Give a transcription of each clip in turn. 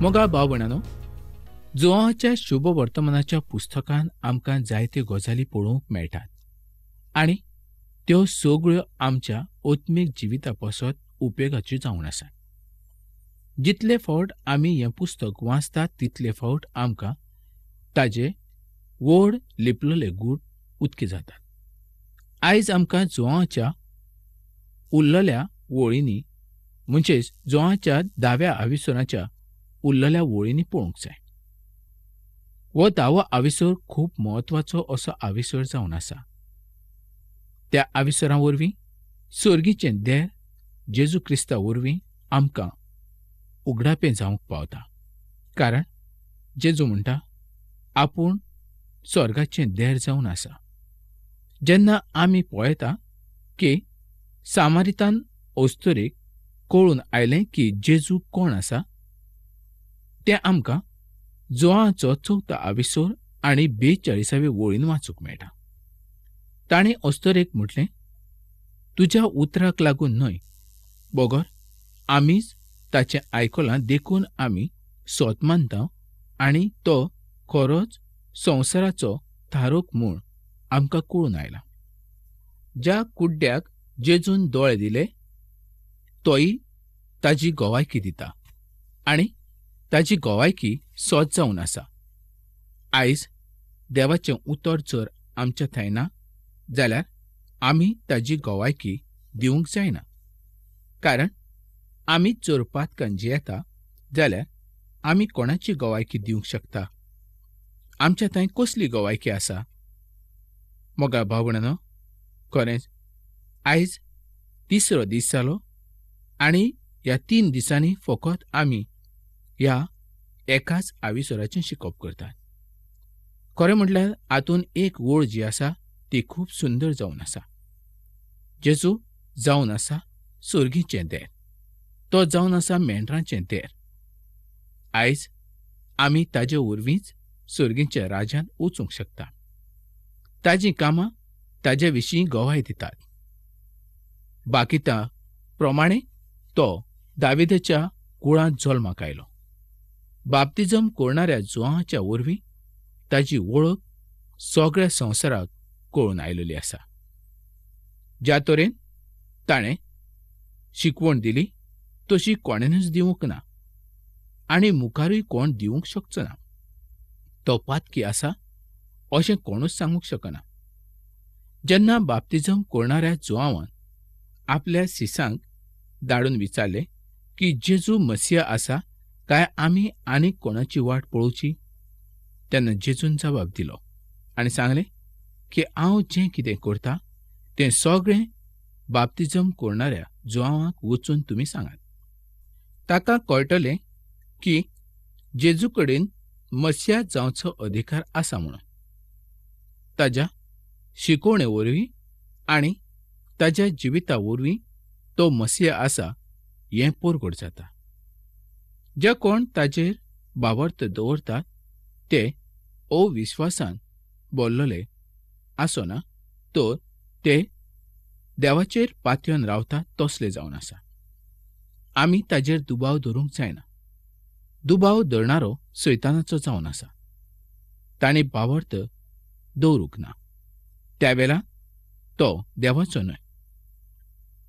मोगा भाव भयणानो, जोआच्या शुभ वर्तमानाच्या पुस्तकान आमकां जायत्यो गजाली पळोवंक मेळटात आनी त्यो सगळ्यो आमच्या आत्मीक जिविता पासत उपेगाच्यो जावन आसात. जितले फावट आमी हें पुस्तक वाचतात तितले फावट आमकां ताजे व्हड लिपलेले गूढ उक्ते जातात. आयज आमकां जोआच्या उरलेल्या वळींनी म्हणजेच जोआच्या 10व्या आविसराच्या उरलेल्या वळींनी पळोवंक जाय. हो 10वो आविसर खूब म्हत्वाचो असो आविसर जावन आसा. त्या आविसरा वरवीं सर्गीचें देर जेजू क्रिस्ता वरवीं आमकां उगडापें जावंक पावता. कारण जेजू म्हणटा, आपूण स्वर्गाचें देर जावन आसा. जेन्ना आमी पळयता की सामारितान ओस्तोरेक कळून आयलें की जेजू कोण आसा, तें आमकां जोआचो 4था आविसर आनी 42व्या वळीन वाचूंक मेळटा. ताणें ओस्तोरेक म्हटलें, तुज्या उतराक लागून न्हय, बोगोर आमीच ताचें आयकलां देखून आमी सोत मानता आनी तो खरोच संवसाराचो थारोक म्हूण आमकां कळून आयला. ज्या कुड्ड्याक जेजून दोळे दिले तोय ताजी गोवायकी दिता आनी ताजी गोवायकी सोत जावन आसा. आयज देवाचें उतर जर आमच्या थंय ना जाल्यार आमी ताजी गोवायकी दिवंक जायना. कारण आमीच जर पातकान जियेता जाल्यार आमी कोणाची गोवायकी दिवंक शकता? आमच्या थंय कसली गोवायकी आसा? मोगा भाव भयणानो, खरेंच आयज 3रो दीस जालो आनी ह्या 3 दिसांनी फकत आमी ह्या एकाच आविसराचें शिकोवप करतात. खरें म्हटल्यार हातून एक वळ जी आसा ती खूब सुंदर जावन आसा. जेजू जावन आसा सर्गीचें देर. तो जावन आसा मेंढरांचें देर. आयज आमी ताजे वरवींच सर्गीच्या राज्यांत वचूंक शकता. ताजीं कामां ताजे विशीं गोवाय दितात. बाकितां प्रमाणें तो दाविदाच्या कुळांत जल्माक आयलो. बाप्तिजम करणाऱ्या जोआच्या वरवीं ताजी वळख सगळ्या संवसाराक कळून आयलेली आसा. ज्या तरेन ताणें शिकवण दिली तशी कोणेनच दिवंक ना आनी मुखारूय कोण दिवंक शकचो ना. तो पातकी आसा अशें कोणूच सांगूंक शकना. जेन्ना बाप्तिजम करणाऱ्या जोआवान आपल्या सिसांक धाडून विचारलें की जेजू मसिया आसा काय आमी आनीक कोणाची वाट पळोवची, तेन्ना जेजून जबाब दिलो आनी सांगलें की हांव जें कितें करतां तें सगळें बाप्तिजम करणाऱ्या जोआवाक वचून तुमी सांगात. ताका कळटलें की जेजू कडेन मसिया जावचो अधिकार आसा म्हणून. ताच्या शिकवणे वरवीं आनी ताच्या जिविता वरवीं तो मसिया आसा हें परगट जाता. जे कोण ताचेर बाबर्थ दवरतात ते अविश्वासान भरलेले आसना तर ते देवाचेर पातयेवन रावतात तसले जावन आसा. आमी ताचेर दुबाव धरूंक जायना. दुबाव धरणारो सैतानाचो जावन आसा. ताणें बाबर्थ दवरूंक ना. त्या वेळा तो देवाचो न्हय.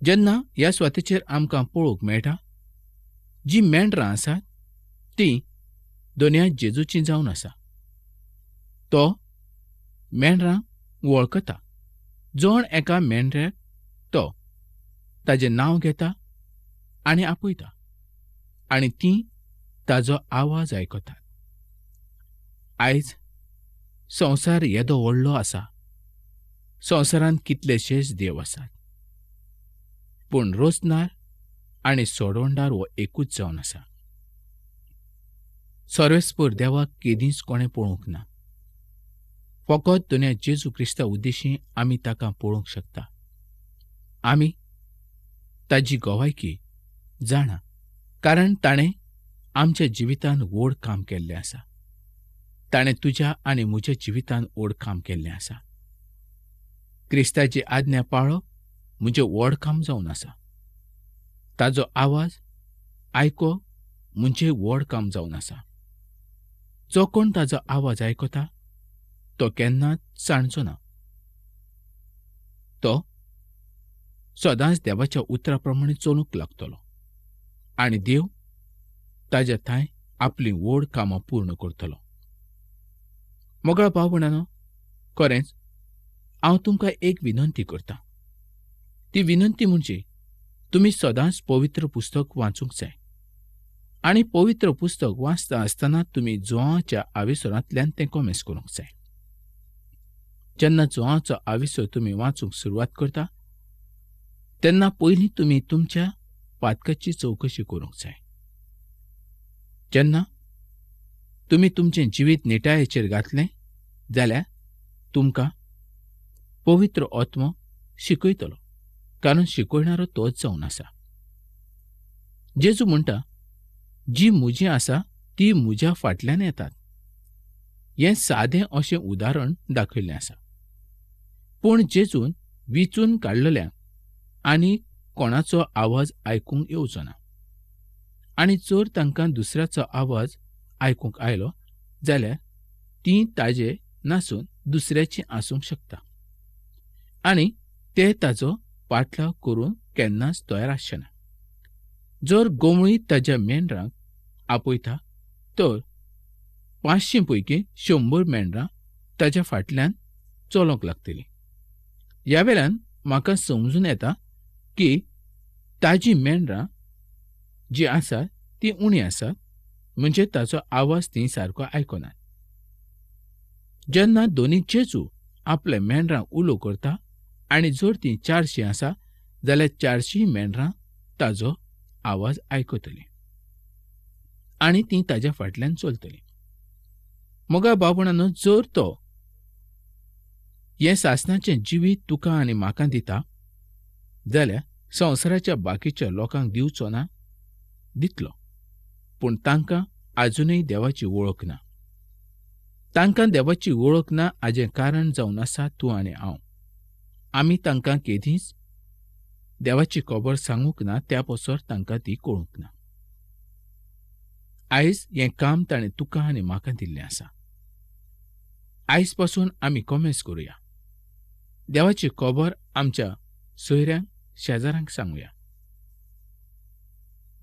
जेन्ना ह्या स्वातेचेर आमकां पळोवंक मेळटा जी मेंढरां आसात ती दोनया जेजूची जावन आसा. तो मेंढरांक वळखता. जोण एका मेंढऱ्याक तो ताजें नांव घेता आनी आपयता आनी तीं ताजो आवाज आयकतात. आयज संवसार येदो व्हडलो आसा. संवसारांत कितलेशेच देव आसात. पूण रोजनार आनी सोडवणदार हो एकूच जावन आसा. सर्वेस्पर देवाक केदींच कोणें पळोवंक ना. फकत दुनिया जेजू क्रिस्ता उद्देशीं आमी ताका पळोवंक शकता. आमी ताजी गोवायकी जाणा कारण ताणें आमच्या जिवितांत व्हड काम केल्लें आसा. ताणें तुज्या आनी म्हज्या जिवितांत व्हड काम केल्लें आसा. क्रिस्ताची आज्ञा पाळप म्हणजे व्हड काम जावन आसा. ताजो आवाज आयको म्हणजे व्हड काम जावन आसा. जो कोण ताचो आवाज आयकता तो केन्नाच सांडचो ना. तो सदांच देवाच्या उतरा प्रमाणे चलूंक लागतलो आनी देव ताच्या थंय आपली व्हड कामां पूर्ण करतलो. मोगळा भाव भयणांनो, खरेंच हांव तुमकां एक विनंती करतां. ती विनंती म्हणजे तुमी सदांच पवित्र पुस्तक वाचूंक जाय आनी पवित्र पुस्तक वाचता आसतना तुमी जोआच्या आविसरांतल्यान तें कमेस करूंक जाय. जेन्ना जोआचो आविसर तुमी वाचूंक सुरवात करता तेन्ना पयलीं तुमी तुमच्या पातकाची चवकशी करूंक जाय. जेन्ना तुमी तुमचें जिवीत निटायेचेर घातलें जाल्यार तुमकां पवित्र आत्मो शिकयतलो, कारण शिकयणारो तोच जावन आसा. जेजू म्हणटा, जी म्हजी आसा ती म्हज्या फाटल्यान येतात. हें सादें अशें उदाहरण दाखयिल्लें आसा. पूण जेजून विचून काडलेल्यांक आनी कोणाचो आवाज आयकूंक येवचो ना. आनी जर तांकां दुसऱ्याचो आवाज आयकूंक आयलो जाल्यार ती ताजे नासून दुसऱ्याची आसूंक शकता आनी ते ताचो पाटलाव करून केन्नाच तयार आसचे ना. जर गोमळी ताच्या मेंढरांक आपयता तर 500 पैकी 100 मेंढरां ताच्या फाटल्यान चलोंक लागतलीं. ह्या वेळान म्हाका समजून येता की ताजी मेंढरां जी आसात ती उणी आसात, म्हणजे ताचो आवाज ती सारको आयकनात. जेन्ना दोनी जेजू आपल्या मेंढरांक उलो करता आनी जर ती 400 आसा जाल्यार 400 मेंढरां ताचो आवाज आयकतलीं आनी ती ताच्या फाटल्यान चलतलीं. मोगा बाबणांनो, जर तो हें सासणाचें जिवीत तुका आनी म्हाका दिता जाल्यार संवसाराच्या बाकीच्या लोकांक दिवचो ना, दितलो. पूण तांकां आजुनूय देवाची वळख ना. तांकां देवाची वळख ना हाचें कारण जावन आसा तूं आनी हांव. आमी तांकां केदींच देवाची खबर सांगूंक ना, त्या पासर तांकां ती कळूंक ना. आयज हें काम ताणें तुका आनी म्हाका दिल्लें आसा. आयज पासून आमी कमेस करुया. देवाची खबर आमच्या सोयऱ्यांक शेजाऱ्यांक सांगुया.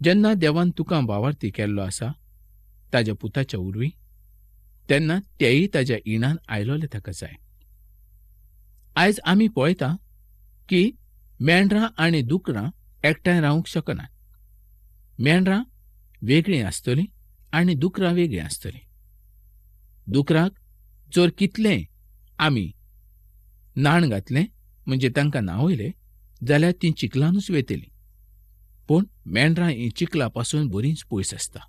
जेन्ना देवान तुका वावरती केल्लो आसा ताच्या पुताच्या उर्वी, तेन्ना तेय ताच्या इणान आयलोले ताका जाय. आयज आमी पळयता की मेंढरां आनी दुकरां एकठांय रावंक शकनात. मेंढरां वेगळीं आसतलीं आनी दुकरां वेगळीं आसतलीं. दुकराक जर कितलें आमी नाण घातलें, म्हणजे तांकां न्हावयलें, जाल्यार तीं चिखलानूच वेतलीं. पूण मेंढरां ही चिखला पासून बरींच पयस आसता.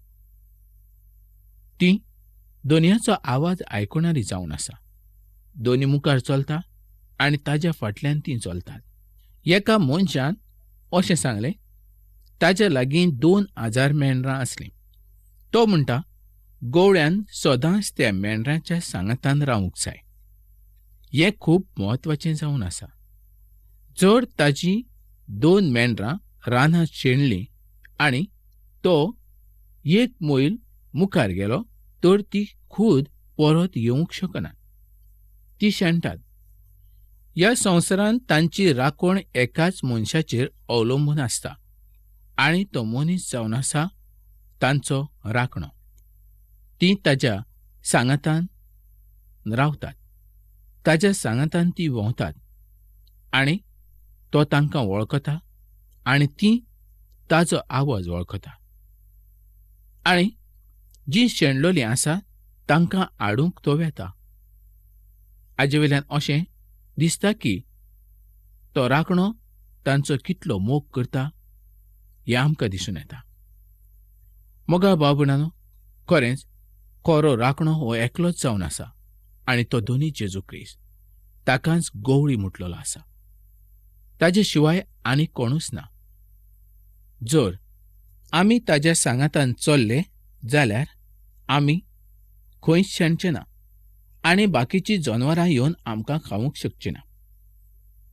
तीं दोनयाचो आवाज आयकणारी जावन आसा. दोनी मुखार चलता आनी ताच्या फाटल्यान तीं चलतात. एका मनशान अशें सांगलें, ताच्या लागीं 2000 मेंढरां आसलीं. तो म्हणटा, गवळ्यान सदांच त्या मेंढरांच्या सांगातान रावूंक जाय. हें खूब म्हत्वाचें जावन आसा. जर ताची 2 मेंढरां रानांत शेणलीं आनी तो एक मैल मुखार गेलो तर ती खूद परत येवंक शकनात. ती शेणटात. ह्या संवसारांत तांची राखण एकाच मनशाचेर अवलंबून आसता आनी तो मनीस जावन आसा तांचो राखणो. ती ताच्या सांगातान रावतात, ताच्या सांगातान ती भोंवतात आनी तो तांकां वळखता आनी ती ताचो आवाज वळखता. आनी जीं शेणलोलीं आसा तांकां आडूंक तो वेता. हाजे वेल्यान अशें दिसता की तो राखणो तांचो कितलो मोग करता हें आमकां दिसून येता. मोगा भाव भयणांनो, खरेंच खरो राखणो हो एकलोच जावन आसा आनी तो दोनी जेजू क्रिस्त. ताकाच गवळी म्हटलेलो आसा. ताजे शिवाय आनी कोणूच ना. जर आमी ताज्या सांगातान चल्ले जाल्यार आमी खंयच शेणचे ना आनी बाकीची जनावरां येवन आमकां खावंक शकची ना.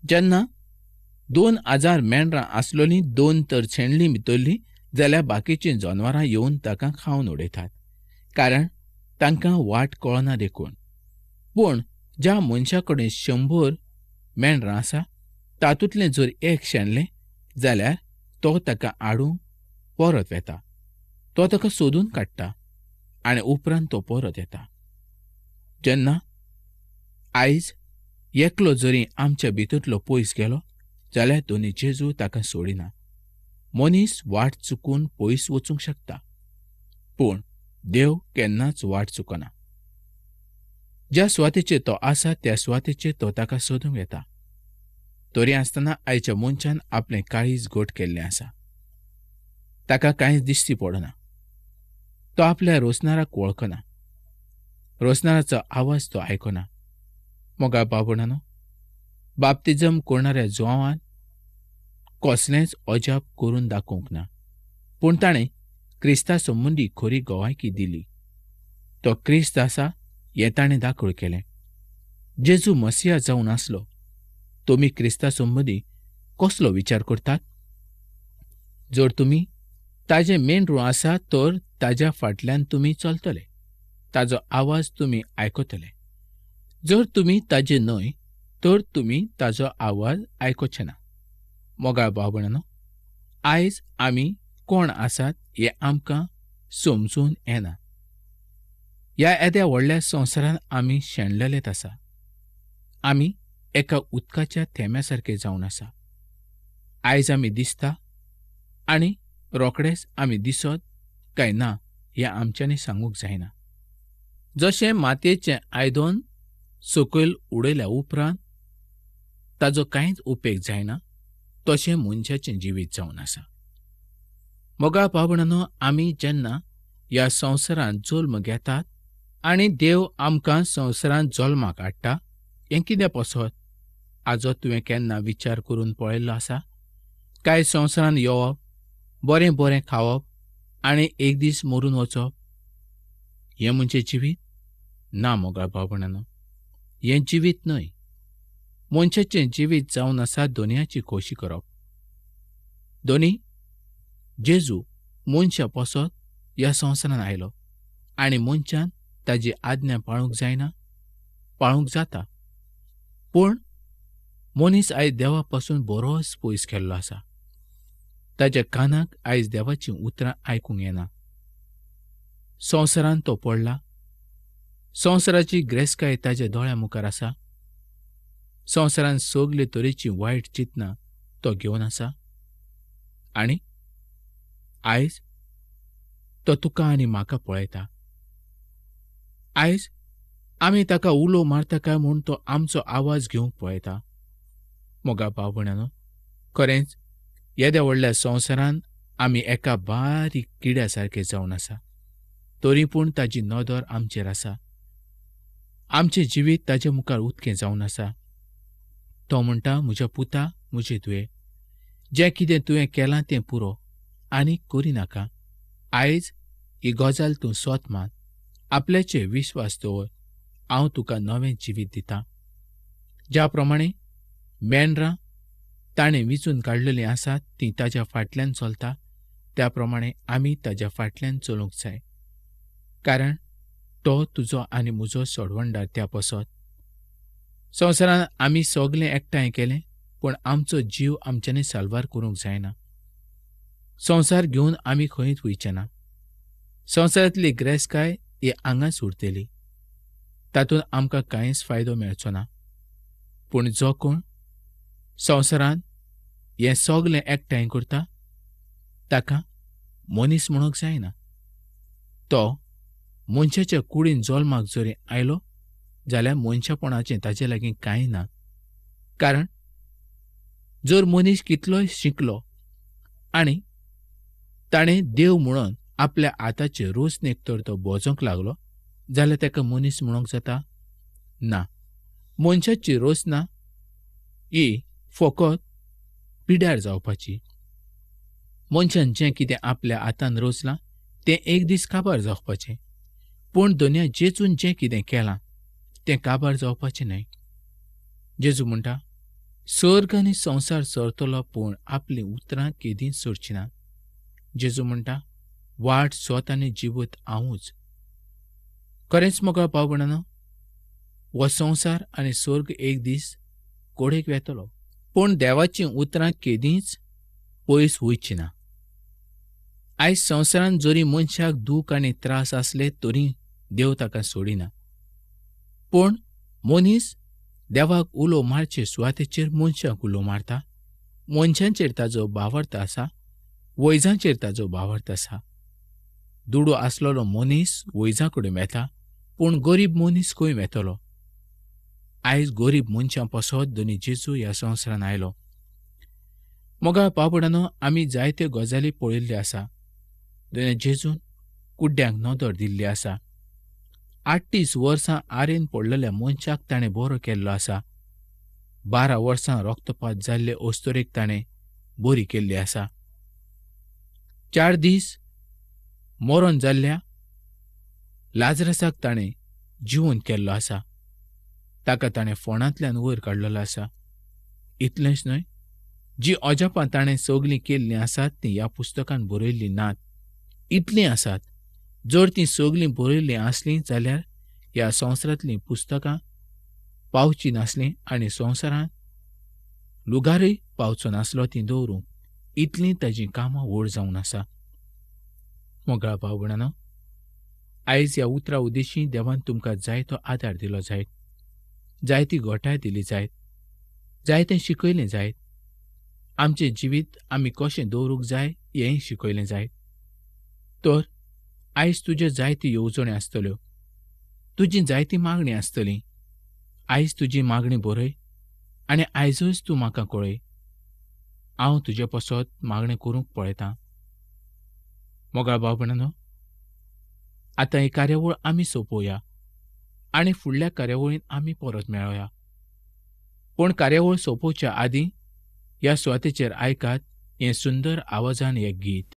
जेन्ना 2000 मेंढरां आसलोलीं 2 तर शेणलीं भितरलीं जाल्यार बाकीचीं जनावरां येवन ताका खावन उडयतात, कारण तांकां वाट कळना देखून. पूण ज्या मनशा कडेन 100 मेंढरां आसा, तातूंतलें जर एक शेणलें जाल्यार तो ताका आडूंक परत येता. तो ताका सोदून काडटा आनी उपरांत तो परत येता. जेन्ना आयज एकलो जरी आमच्या भितरलो पयस गेलो जाल्यार दोनी जेजू ताका सोडिना. मनीस वाट चुकून पयस वचूंक शकता, पूण देव केन्नाच वाट चुकना. ज्या सुवातेचेर तो आसा त्या सुवातेचेर तो ताका सोदूंक येता. तरी आसतना आयच्या मनशान आपलें काळीज घट केल्लें आसा. ताका कांयच दिश्टी पडना. तो आपल्या रोसणाराक वळखना. रोसणाराचो आवाज तो आयकना. मोगा बाबणानो, बाप्तिजम करणाऱ्या जोवान कसलेंच अजाप करून दाखोवंक ना, पूण ताणें क्रिस्ता संबंदी खरी गोवायकी दिली. तो क्रिस्त आसा हें ताणें दाखोळ केलें. जेजू मसिया जावन आसलो. तुमी क्रिस्ता संबंदी कसलो विचार करतात? जर तुमी ताजें मेंढरूं आसात तर ताज्या फाटल्यान तुमी चलतले, ताजो आवाज तुमी आयकतले. जर तुमी ताजे न्हय तर तुमी ताजो आवाज आयकोचे ना. मोगाळ भावणानो, आयज आमी कोण आसात हें आमकां समजून येना. ह्या येद्या व्हडल्या संवसारांत आमी शेणलेलेच आसा. आमी एका उदकाच्या थेंब्या सारके जावन आसा. आयज आमी दिसता आनी रोखडेच आमी दिसत काय ना हें आमच्यांनी सांगूंक जायना. जशें मातयेचें आयदन सकयल उडयल्या उपरांत ताजो कांयच उपेग जायना, तशें मनशाचें जिवीत जावन आसा. मोगाळ भावणानो, आमी जेन्ना ह्या संवसारांत जल्म घेतात आनी देव आमकां संवसारांत जल्माक हाडटा, हें कितें पसत? हाजो तुवें केन्ना विचार करून पळयल्लो आसा? काय संवसारांत येवप, बरें बरें खावप आनी एक दीस मरून वचप, हें म्हणजे जिवीत? ना मोगाळ भावणानो, हें जिवीत न्हय. मनशाचें जिवीत जावन आसा दोनयाची खोशी करप. दोनी जेजू मनशा पसत ह्या संवसारांत आयलो आनी मनशान ताजी आज्ञा पाळूंक जायना, पाळूंक जाता. पूण मनीस आयज देवा पासून बरोच पयस गेल्लो आसा. ताच्या कानाक आयज देवाचीं उतरां आयकूंक येना. संवसारांत तो पडला. संवसाराची ग्रेसकाय ताच्या दोळ्या मुखार आसा. संवसारांत सगले तरेचीं वायट चिंतनां तो घेवन आसा. आनी आयज तो तुका आनी म्हाका पळयता. आयज आमी ताका उलो मारता काय म्हूण तो आमचो आवाज घेवंक पळयता. मोगा भावणानो, खरेंच येद्या व्हडल्या संवसारांत आमी एका बारीक किड्या सारके जावन आसा. तरी पूण ताजी नदर आमचेर आसा. आमचें जिवीत ताचे मुखार उदकें जावन आसा. तो म्हणटा, म्हज्या पुता, म्हजे तुवें, जें कितें तुवें केलां तें पुरो आनी करिनाका. आयज ही गजाल तूं स्वत मान, आपल्याचेर विश्वास दवर. हांव तुका नवें जिवीत दितां. ज्या प्रमाणें मेंढरां ताणें विचून काडलेलीं आसात तीं ताच्या फाटल्यान चलता, त्या प्रमाणें आमी ताच्या फाटल्यान चलूंक जाय. कारण तो तुजो आनी म्हजो सोडवणदार त्या पसत. संवसारांत आमी सगलें एकठांय केलें, पूण आमचो जीव आमच्यांनी साल्वार करूंक जायना. संवसार घेवन आमी खंयच वयचे ना. संवसारांतली ग्रेसकाय ही हांगाच उरतली. तातूंत आमकां कांयच फायदो मेळचो ना. पूण जो कोण संवसारांत हें सगलें एकठांय करता ताका मनीस म्हणूंक जायना. तो मनशाच्या कुडीन जल्माक जरी आयलो जाल्यार मनशापणाचें ताचे लागीं कांय ना. कारण जर मनीस कितलोय शिकलो आनी ताणें देव म्हणून आपल्या हाताचे रोसणेक तर तो बोजोंक लागलो जाल्यार ताका मनीस म्हणूंक जाता? ना. मनशाची रोसना ही फकत पिड्यार जावपाची. मनशान जें कितें आपल्या हातान रोसलां तें एक दीस काबार जावपाचें. पूण दोनया जेजून जें कितें केलां तें काबार जावपाचें न्हय. जेजू म्हणटा, सर्ग आनी संवसार सरतलो पूण आपलीं उतरां केदींच सोडची ना. जेजू म्हणटा, वाट सोत आनी जिवत हांवूच. खरेंच मोगळा भाव भयणानो, हो संवसार आनी स्वर्ग एक दीस कोडेक वेतलो, पूण देवाचीं उतरां केदींच पयस वयची ना. आयज संवसारांत जरी मनशाक दूख आनी त्रास आसले तरी देव ताका सोडिना. पूण मनीस देवाक उलो मारचे सुवातेचेर मनशाक उलो मारता. मनशांचेर ताचो भावार्थ आसा, वैजांचेर ताचो भावार्थ आसा. दुडू आसलोलो मनीस वैजां कडेन वेता, पूण गरीब मनीस खंय वेतलो? आयज गरीब मनशां पासत दोनी जेजू ह्या संवसारांत आयलो. मोगा भाव-भयणानो, आमी जायत्यो गजाली पळयल्ल्यो आसा. दोनी जेजून कुड्ड्यांक नदर दिल्ली आसा. 38 वर्सां आरेन पडलेल्या मनशाक ताणें बरो केल्लो आसा. 12 वर्सां रक्तपात जाल्ले अस्तोरेक ताणें बरी केल्ली आसा. 4 दीस मरण जाल्ल्या लाजरसाक ताणें जिवंत केल्लो आसा. ताका ताणें फोंडांतल्यान वयर काडलेलो आसा. इतलेंच न्हय, जीं अजापां ताणें सगलीं केल्लीं आसात तीं ह्या पुस्तकांत बरयल्लीं नात. इतलीं आसात. जर तीं सगलीं बरयल्लीं आसलीं जाल्यार ह्या संवसारांतलीं पुस्तकां पावची नासलीं आनी संवसारांत लुगारय पावचो नासलो तीं दवरूंक. इतलीं ताजीं कामां व्हड जावन आसा. मोगळा भाव भयणानो, आयज ह्या उतरा उद्देशीं देवान तुमकां जायतो आदार दिलो जायत, जायती घोटाय दिली जायत, जायतें शिकयलें जायत. आमचें जिवीत आमी कशें दवरूंक जाय हेंय शिकयलें जायत. तर आयज तुज्यो जायत्यो येवजण्यो आसतल्यो, तुजी जायती मागणी आसतली. आयज तुजी मागणी बरय आनी आयजच तूं म्हाका कळय. हांव तुजे पासत मागणें करूंक पळयतां. मोगाळ भाव भयणानो, आतां ही कार्यावळ आमी सोंपोवया आनी फुडल्या कार्यावळींत आमी परत मेळोया. पूण कार्यावळ सोंपोवच्या आदीं ह्या सुवातेचेर आयकात हें सुंदर आवाजान एक गीत.